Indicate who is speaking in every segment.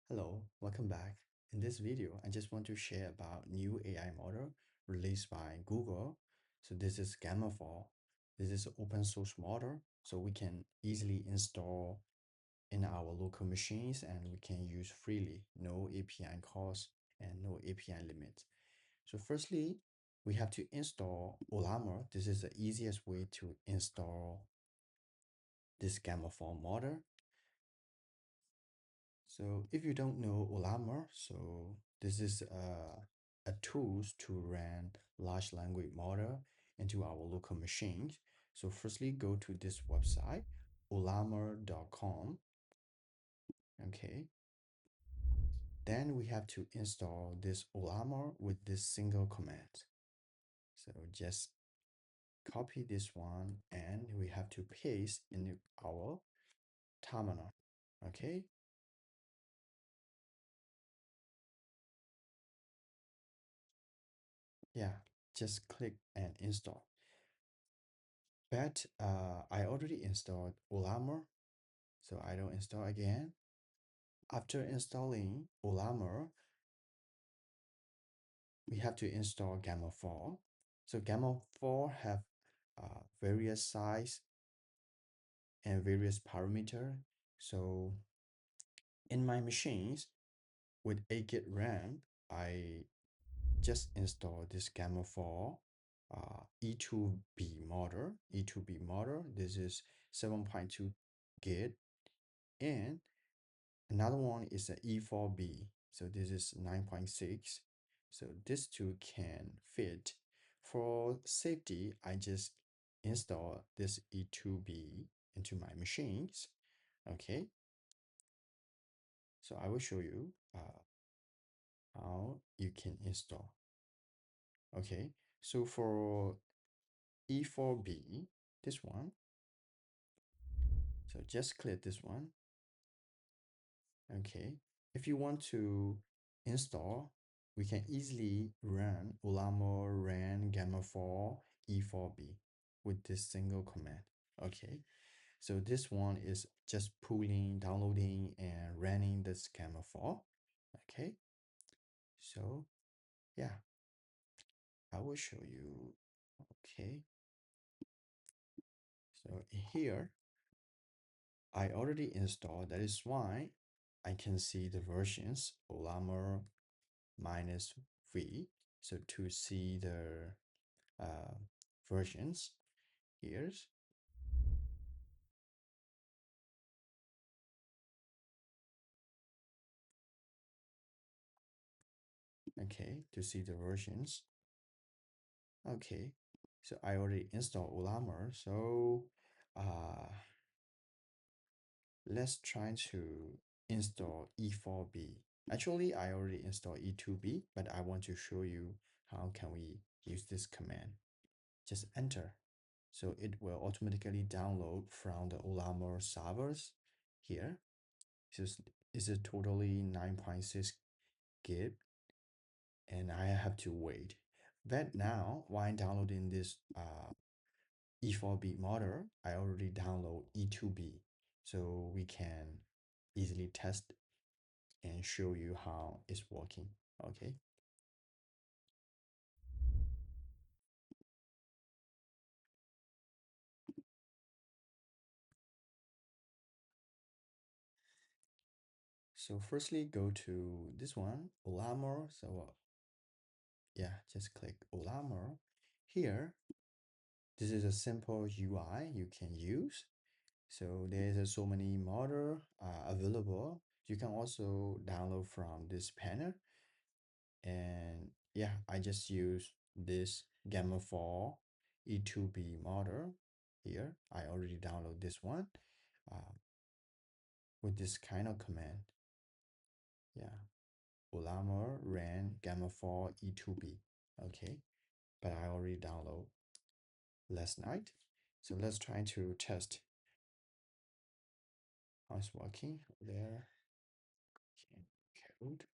Speaker 1: Hello, welcome back. In this video, I just want to share about new AI model released by Google. So this is Gemma 4. This is an open source model, so we can easily install in our local machines and we can use freely, no API cost and no API limit. So firstly, we have to install Ollama. This is the easiest way to install this Gamma 4 model. So if you don't know Ollama, so this is a tools to run large language model into our local machines. So firstly, go to this website, ollama.com. Okay. Then we have to install this Ollama with this single command. So just copy this one and we have to paste in our terminal. Okay. Yeah, just click and install. But I already installed Ollama, so I don't install again. After installing Ollama, we have to install Gamma 4. So Gamma 4 have various size and various parameter. So in my machines with 8 gig RAM, I just installed this Gamma 4 E2B model. E2B model. This is 7.2 gig and another one is a E4B. So this is 9.6. So this two can fit. For safety, I just install this E2B into my machines. Okay. So I will show you how you can install. Okay. So for E4B, this one. So just click this one. Okay. If you want to install, we can easily run Ollama ran gamma 4 E4B with this single command. Okay. So this one is just pulling, downloading, and running this gamma 4. Okay. So yeah, I will show you. Okay. So here, I already installed. That is why I can see the versions Ollama minus V. So to see the uh, versions, here's okay to see the versions. Okay, so I already installed Ollama. So let's try to install E4B. Actually, I already installed E2B, but I want to show you how can we use this command. Just enter. So it will automatically download from the Ollama servers here. It's a totally 9.6 gig and I have to wait. But now, while downloading this E4B model, I already download E2B. So we can easily test and show you how it's working. Okay. So firstly, go to this one, Ollama. So yeah, just click Ollama. Here, this is a simple UI you can use. So there's so many model available. You can also download from this panel. And yeah, I just use this Gamma 4 E2B model here. I already download this one uh, with this kind of command. Yeah, Ollama ran Gamma 4 E2B. Okay, but I already download last night. So let's try to test how it's working there. Okay, code.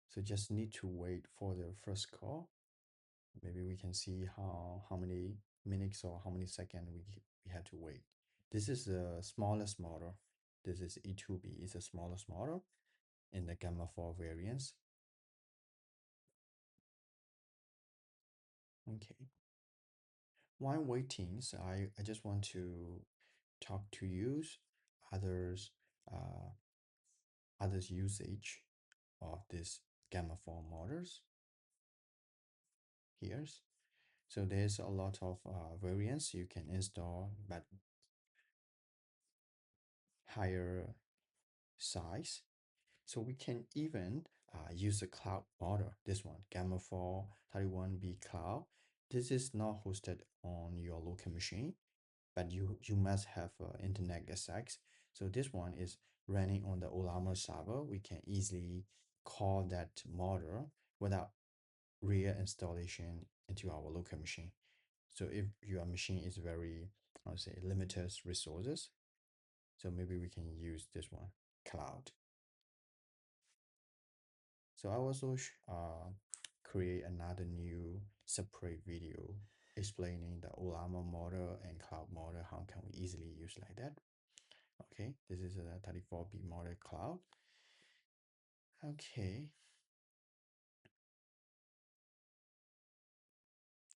Speaker 1: So just need to wait for the first call. Maybe we can see how many minutes or how many seconds we had to wait. This is the smallest model. This is E2B, it's the smallest model in the Gamma 4 variants. Okay. While waiting, so I just want to talk to you others uh, others usage of this Gamma 4 models here. So there's a lot of variants you can install, but higher size. So we can even use the cloud model. This one, Gamma 4 31B Cloud. This is not hosted on your local machine, but you must have internet access. So this one is running on the Ollama server. We can easily call that model without real installation into our local machine. So if your machine is very, I would say, limited resources, so maybe we can use this one, cloud. So I also create another new separate video explaining the Ollama model and cloud model. How can we easily use like that? Okay, this is a 34B model cloud. Okay,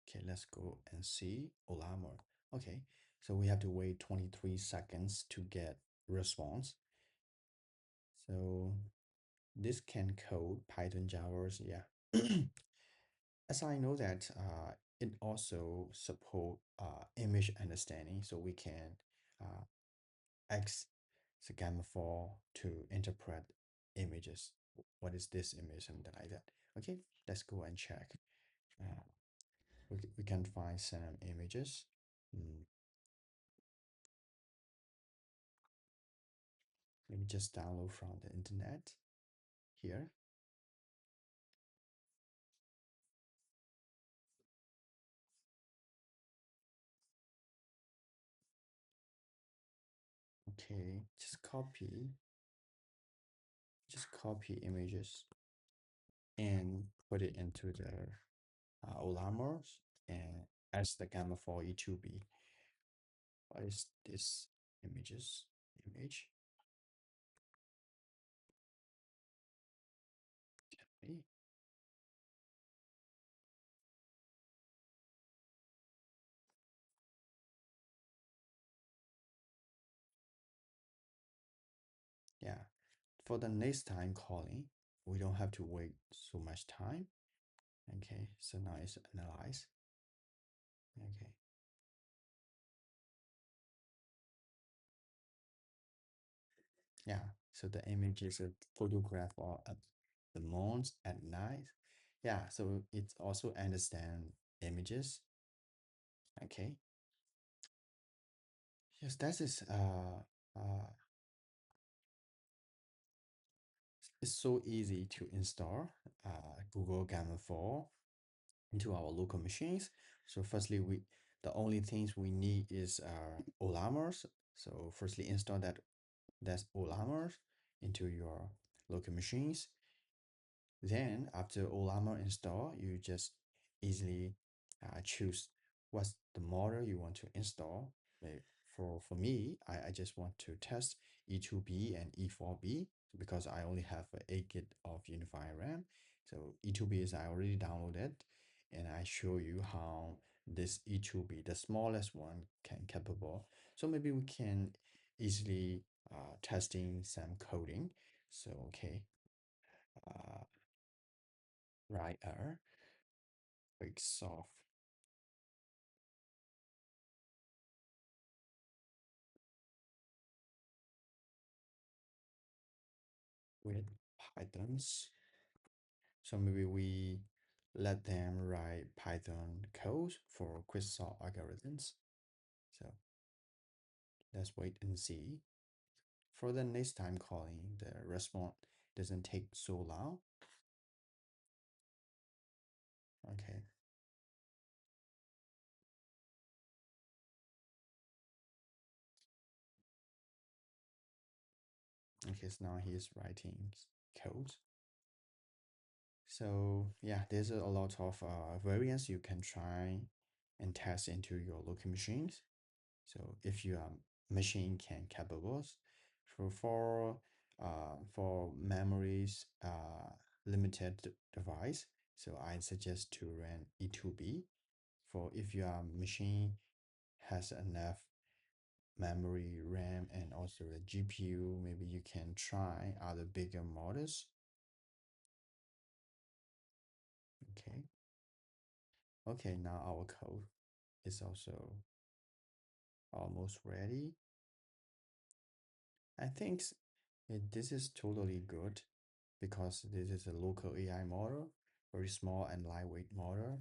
Speaker 1: okay, let's go and see Ollama. Okay, so we have to wait 23 seconds to get response. So this can code Python, Java's, yeah. As I know that it also support image understanding, so we can uh, ask the Gamma 4 to interpret images. What is this image, something like that. Okay, let's go and check. Uh, we can find some images. Mm, Let me just download from the internet here. Okay, just copy images and put it into the Ollama's and as the Gamma 4 E2B. What is this images? Image. Okay. Yeah. For the next time calling, we don't have to wait so much time. Okay. So now it's analyze. Okay. Yeah. So the image is a photograph of the moon at night. Yeah. So it also understand images. Okay. Yes, that is it's so easy to install Google Gamma 4 into our local machines. So firstly, the only things we need is Ollama's. So firstly, install that's Ollama's into your local machines. Then after Ollama install, you just easily choose what's the model you want to install. For me, I just want to test E2B and E4B because I only have 8 gig of unified RAM. So E2B is I already downloaded and I show you how this E2B, the smallest one, can capable. So maybe we can easily testing some coding. So okay, uh, writer quick solve with Pythons. So maybe we let them write Python code for quick solve algorithms. So let's wait and see. For the next time calling, the response doesn't take so long. Okay. Okay, so now he's writing code. So yeah, there's a lot of variants you can try and test into your local machines. So if your machine can capable, so for memories limited device, so I suggest to run E2B. For if your machine has enough memory, RAM, and also the GPU, maybe you can try other bigger models. Okay. Okay, now our code is also almost ready. I think this is totally good because this is a local AI model, very small and lightweight model.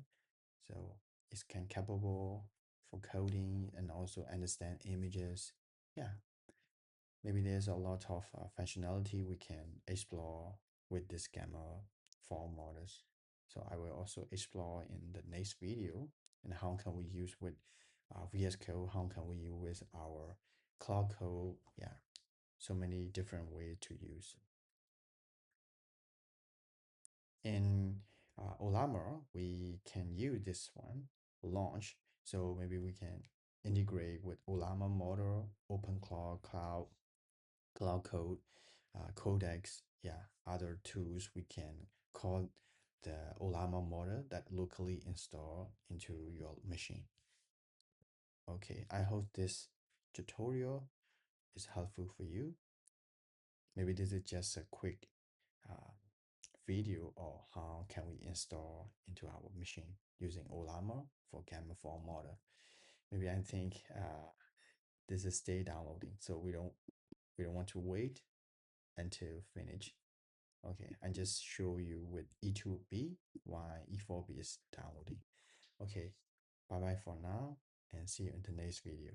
Speaker 1: So it can capable for coding and also understand images. Yeah, maybe there's a lot of functionality we can explore with this Gemma form models. So I will also explore in the next video and how can we use with VS Code, how can we use with our cloud code. Yeah, so many different ways to use. In Ollama, we can use this one launch. So maybe we can integrate with Ollama model, cloud code, codecs, yeah, other tools we can call the Ollama model that locally install into your machine. Okay, I hope this tutorial is helpful for you. Maybe this is just a quick uh, video or how can we install into our machine using Ollama for Gamma 4 model. Maybe I think this is stay downloading, so we don't want to wait until finish. Okay, I just show you with E2B why E4B is downloading. Okay, bye bye for now and see you in the next video.